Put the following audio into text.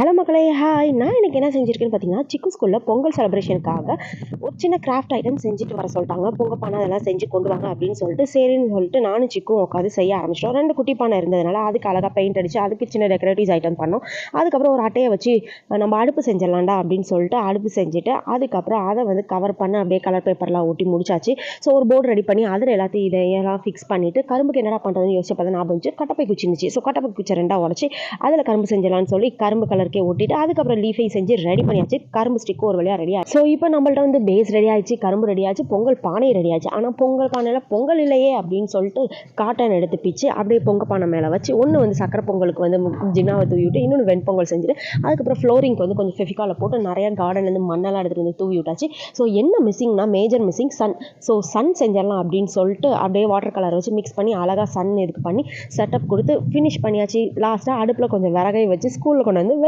Hello மக்களே, hi. நான் எனக்கு என்ன செஞ்சுருக்கேன்னு பார்த்தீங்கன்னா, சிக்கு ஸ்கூலில் பொங்கல் செலிப்ரேஷனுக்காக ஒரு சின்ன கிராஃப்ட் ஐட்டம் செஞ்சுட்டு வர சொல்லிட்டாங்க. பொங்க பானை அதெல்லாம் செஞ்சு கொண்டு வாங்க அப்படின்னு சொல்லிட்டு, சரின்னு சொல்லிட்டு நானும் சிக்கும் உட்காந்து செய்ய ஆரம்பிச்சிட்டோம். 2 குட்டி பானை இருந்ததுனால அதுக்கு அழகாக பெயிண்ட் அடித்து அதுக்கு சின்ன டெக்கரேட்டிவ்ஸ் ஐட்டம் பண்ணோம். அதுக்கப்புறம் ஒரு அட்டையை வச்சு நம்ம அடுப்பு செஞ்சிடலாம்டா அப்படின்னு சொல்லிட்டு அடுப்பு செஞ்சுட்டு, அதுக்கப்புறம் அதை வந்து கவர் பண்ண அப்படியே கலர் பேப்பர்லாம் ஒட்டி முடிச்சாச்சு. ஸோ ஒரு போர்டு ரெடி பண்ணி அதில் எல்லாத்தையும் இதையெல்லாம் ஃபிக்ஸ் பண்ணிவிட்டு, கரும்புக்கு என்னடா பண்ணுறதுன்னு யோசிச்சு பார்த்தா ஞாபகம் இருந்துச்சு. கட்டப்பை குச்சி இருந்துச்சு. ஸோ கட்டப்பை குச்சி 2ஆக உடச்சி அதில் கரும்பு செஞ்சிடலான்னு சொல்லி கரும்பு கலருக்கே ஒட்டிட்டு அதுக்கப்புறம் லீஃபை செஞ்சு ரெடி பண்ணியாச்சு. கரும்பு ஸ்டிக்கு ஒரு வழியாக ரெடி ஆச்சு. ஸோ இப்போ நம்மள்ட்ட வந்து பேஸ் ரெடி ஆயிடுச்சு, கரும்பு ரெடி ஆச்சு, பொங்கல் பானை ரெடி ஆச்சு. ஆனால் பொங்கல் பானையில் பொங்கல் இல்லையே அப்படின்னு சொல்லிட்டு காட்டன் எடுத்து பிச்சு அப்படியே பொங்க பானை மேலே வச்சு ஒன்று வந்து சக்கரை பொங்கலுக்கு வந்து ஜின்னாவை தூவி விட்டு இன்னொன்று வெண்பொங்கல் செஞ்சுட்டு அதுக்கப்புறம் ஃப்ளோரிங்க்கு வந்து கொஞ்சம் ஃபெஃபிகாலை போட்டு நிறைய கார்டன்லேருந்து மண்ணெல்லாம் எடுத்துகிட்டு வந்து தூவி விட்டாச்சு. ஸோ என்ன மிஸ்ஸிங்னா major missing sun. So sun செஞ்சிடலாம் அப்படின்னு சொல்லிட்டு அப்படியே வாட்டர் கலர் வச்சு மிக்ஸ் பண்ணி அழகாக சன் இதுக்கு பண்ணி செட்டப் கொடுத்து ஃபினிஷ் பண்ணியாச்சு. லாஸ்ட்டாக அடுப்பில் கொஞ்சம் விறகை வச்சு ஸ்கூலில் கொண்டு வந்து